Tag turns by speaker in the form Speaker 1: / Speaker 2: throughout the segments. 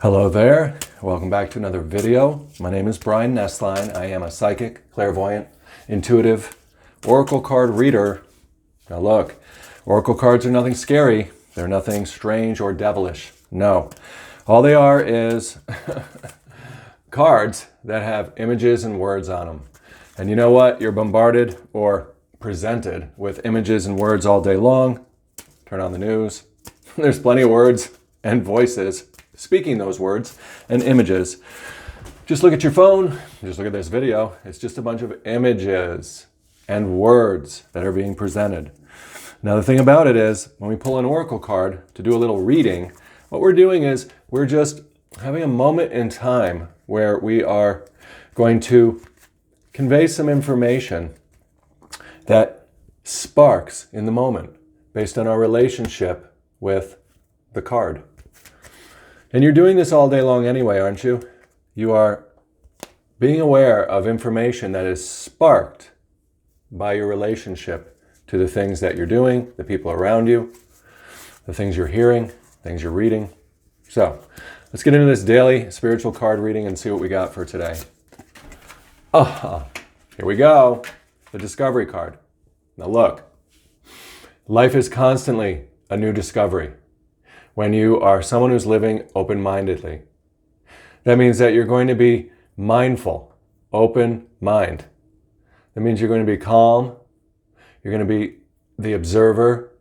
Speaker 1: Hello there, welcome back to another video. My name is Brian Nesline. I am a psychic, clairvoyant, intuitive, oracle card reader. Now look, oracle cards are nothing scary. They're nothing strange or devilish. No, all they are is cards that have images and words on them. And you know what? You're bombarded or presented with images and words all day long. Turn on the news. There's plenty of words and voices speaking those words and images. Just look at your phone, just look at this video. It's just a bunch of images and words that are being presented. Now the thing about it is, when we pull an oracle card to do a little reading, what we're doing is we're just having a moment in time where we are going to convey some information that sparks in the moment based on our relationship with the card. And you're doing this all day long anyway, aren't you? You are being aware of information that is sparked by your relationship to the things that you're doing, the people around you, the things you're hearing, things you're reading. So let's get into this daily spiritual card reading and see what we got for today. Here we go. The discovery card. Now look, life is constantly a new discovery. When you are someone who's living open-mindedly, that means that you're going to be mindful, open mind. That means you're going to be calm. You're going to be the observer.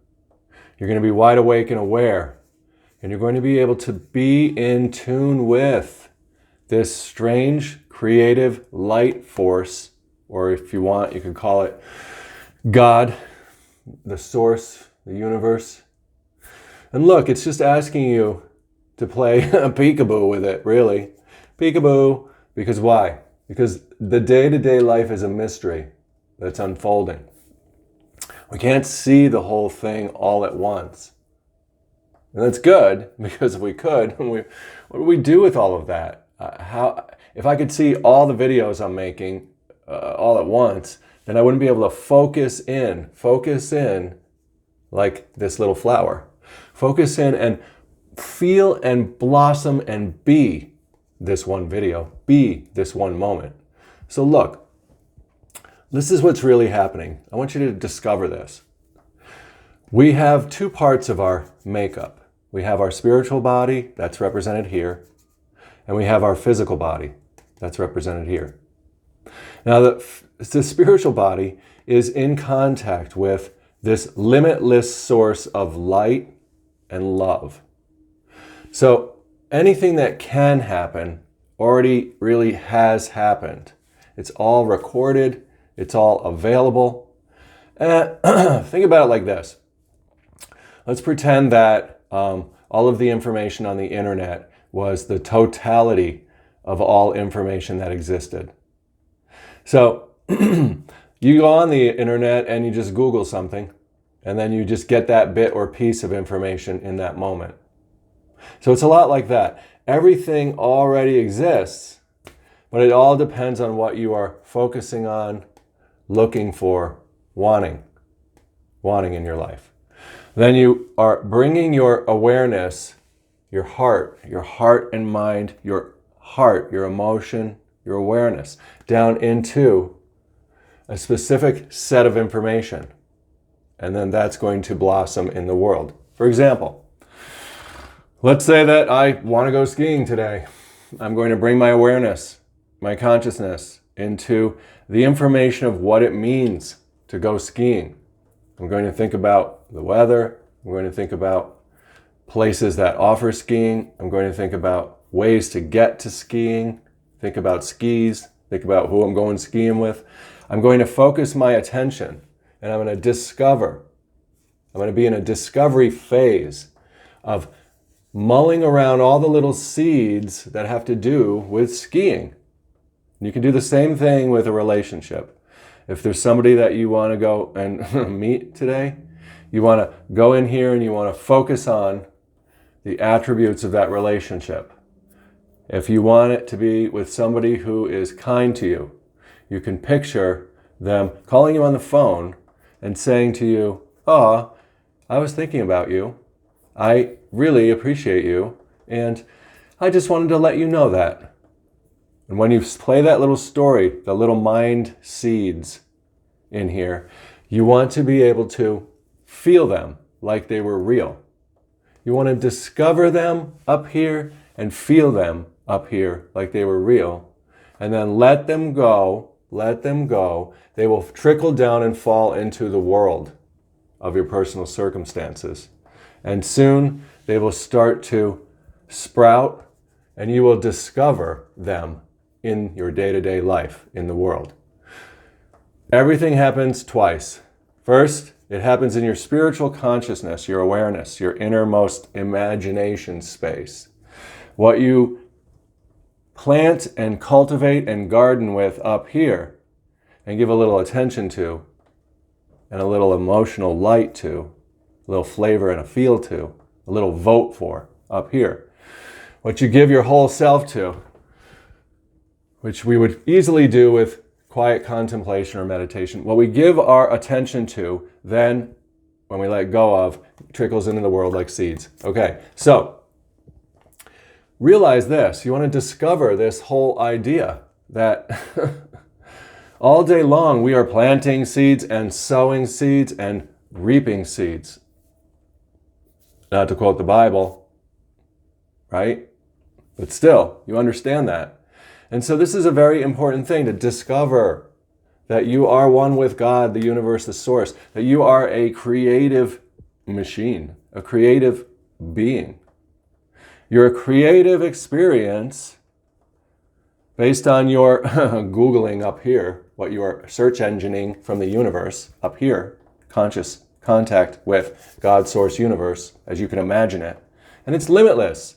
Speaker 1: You're going to be wide awake and aware. And you're going to be able to be in tune with this strange, creative light force, or if you want, you could call it God, the source, the universe. And look, it's just asking you to play a peekaboo with it, really. Peekaboo, because why? Because the day-to-day life is a mystery that's unfolding. We can't see the whole thing all at once. And that's good, because if we could, what do we do with all of that? If I could see all the videos I'm making all at once, then I wouldn't be able to focus in like this little flower. Focus in and feel and blossom and be this one video, be this one moment. So look, this is what's really happening. I want you to discover this. We have two parts of our makeup. We have our spiritual body, that's represented here, and we have our physical body, that's represented here. Now the spiritual body is in contact with this limitless source of light and love. So anything that can happen already really has happened. It's all recorded. It's all available. And think about it like this. Let's pretend that all of the information on the internet was the totality of all information that existed. So you go on the internet and you just Google something, and then you just get that bit or piece of information in that moment. So it's a lot like that. Everything already exists, but it all depends on what you are focusing on, looking for, wanting in your life. Then you are bringing your awareness, your heart and mind, your heart, your emotion, your awareness, down into a specific set of information. And then that's going to blossom in the world. For example, let's say that I want to go skiing today. I'm going to bring my awareness, my consciousness into the information of what it means to go skiing. I'm going to think about the weather. I'm going to think about places that offer skiing. I'm going to think about ways to get to skiing. Think about skis. Think about who I'm going skiing with. I'm going to focus my attention. And I'm going to discover. I'm going to be in a discovery phase of mulling around all the little seeds that have to do with skiing. You can do the same thing with a relationship. If there's somebody that you want to go and meet today, you want to go in here and you want to focus on the attributes of that relationship. If you want it to be with somebody who is kind to you, you can picture them calling you on the phone and saying to you, "Oh, I was thinking about you. I really appreciate you. And I just wanted to let you know that. And when you play that little story, the little mind seeds in here, you want to be able to feel them like they were real. You want to discover them up here and feel them up here like they were real. And then let them go, let them go. They will trickle down and fall into the world of your personal circumstances. And soon they will start to sprout and you will discover them in your day-to-day life in the world. Everything happens twice. First, it happens in your spiritual consciousness, your awareness, your innermost imagination space. What you plant and cultivate and garden with up here and give a little attention to and a little emotional light to, a little flavor and a feel to, a little vote for up here. What you give your whole self to, which we would easily do with quiet contemplation or meditation. What we give our attention to, then when we let go of, trickles into the world like seeds. Okay, so realize this. You want to discover this whole idea that all day long we are planting seeds and sowing seeds and reaping seeds. Not to quote the Bible, right? But still, you understand that. And so this is a very important thing to discover that you are one with God, the universe, the source, that you are a creative machine, a creative being. You're a creative experience based on your Googling up here, what you are search engineing from the universe up here, conscious contact with God, source, universe, as you can imagine it. And it's limitless.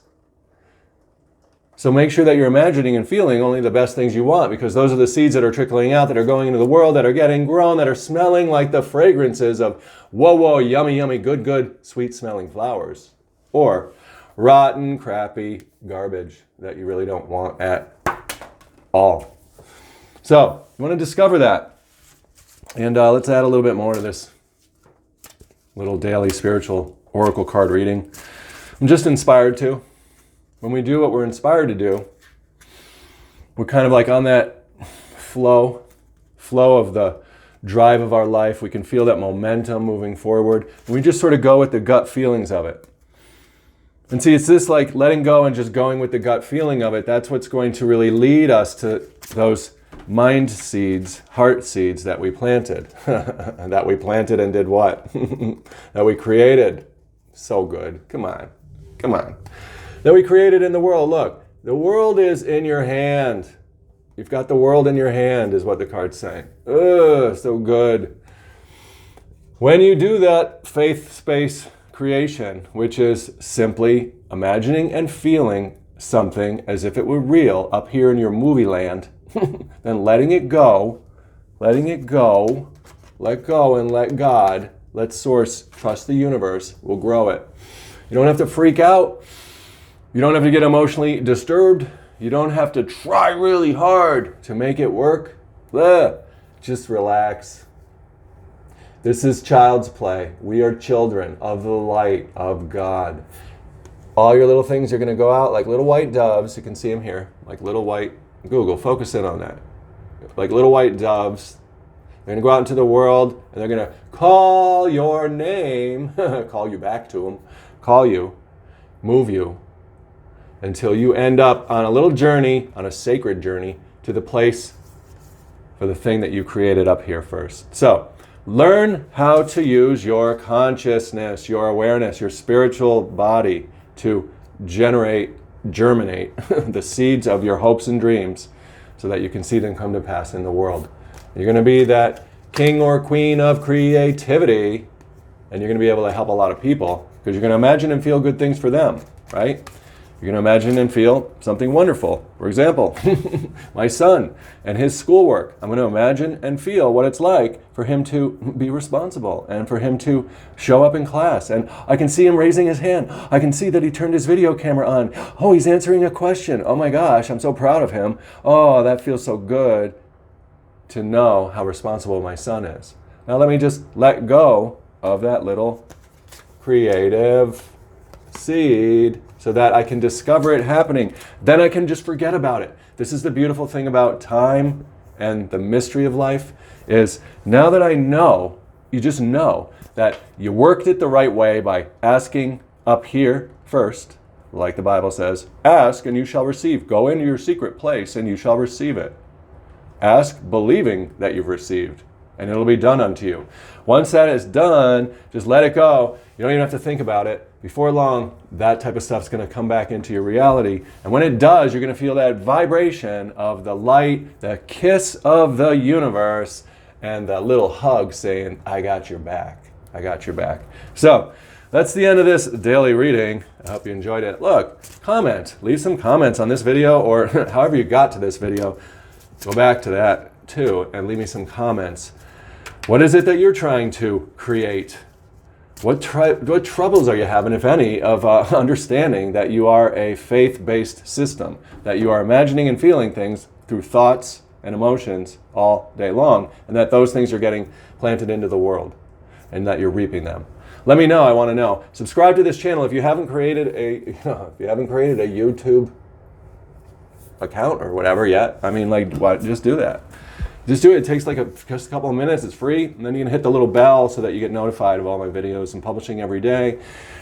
Speaker 1: So make sure that you're imagining and feeling only the best things you want, because those are the seeds that are trickling out, that are going into the world, that are getting grown, that are smelling like the fragrances of whoa, whoa, yummy, yummy, good, good, sweet smelling flowers. Or rotten, crappy garbage that you really don't want at all. So you want to discover that. And let's add a little bit more to this little daily spiritual oracle card reading. I'm just inspired to. When we do what we're inspired to do, we're kind of like on that flow of the drive of our life. We can feel that momentum moving forward. And we just sort of go with the gut feelings of it. And see, it's this like letting go and just going with the gut feeling of it. That's what's going to really lead us to those mind seeds, heart seeds that we planted. That we planted and did what? That we created. So good. Come on. Come on. That we created in the world. Look, the world is in your hand. You've got the world in your hand, is what the card's saying. Ugh, so good. When you do that faith space creation, which is simply imagining and feeling something as if it were real up here in your movie land, then letting it go, let go and let God, let source, trust the universe, will grow it. You don't have to freak out. You don't have to get emotionally disturbed. You don't have to try really hard to make it work. Blah. Just relax. This is child's play. We are children of the light of God. All your little things are going to go out like little white doves. You can see them here. Like little white, Google, focus in on that. Like little white doves. They're going to go out into the world and they're going to call your name. Call you back to them. Call you. Move you. Until you end up on a little journey, on a sacred journey, to the place for the thing that you created up here first. So, learn how to use your consciousness, your awareness, your spiritual body to germinate the seeds of your hopes and dreams so that you can see them come to pass in the world. You're going to be that king or queen of creativity, and you're going to be able to help a lot of people because you're going to imagine and feel good things for them, right? You're going to imagine and feel something wonderful. For example, my son and his schoolwork. I'm going to imagine and feel what it's like for him to be responsible and for him to show up in class. And I can see him raising his hand. I can see that he turned his video camera on. Oh, he's answering a question. Oh my gosh, I'm so proud of him. Oh, that feels so good to know how responsible my son is. Now let me just let go of that little creative seed so that I can discover it happening. Then I can just forget about it. This is the beautiful thing about time and the mystery of life is now that I know, you just know that you worked it the right way by asking up here first, like the Bible says, ask and you shall receive. Go into your secret place and you shall receive it. Ask believing that you've received, and it'll be done unto you. Once that is done, just let it go. You don't even have to think about it. Before long, that type of stuff's going to come back into your reality. And when it does, you're going to feel that vibration of the light, the kiss of the universe, and that little hug saying, I got your back. I got your back. So that's the end of this daily reading. I hope you enjoyed it. Look, comment. Leave some comments on this video or however you got to this video. Go back to that too and leave me some comments. What is it that you're trying to create? What troubles are you having, if any, of understanding that you are a faith-based system, that you are imagining and feeling things through thoughts and emotions all day long, and that those things are getting planted into the world, and that you're reaping them? Let me know. I want to know. Subscribe to this channel if you haven't created a YouTube account or whatever yet. I mean, like, what? Just do that. Just do it. It takes like just a couple of minutes. It's free. And then you can hit the little bell so that you get notified of all my videos. I'm publishing every day.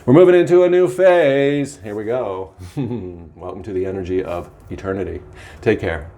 Speaker 1: We're moving into a new phase. Here we go. Welcome to the energy of eternity. Take care.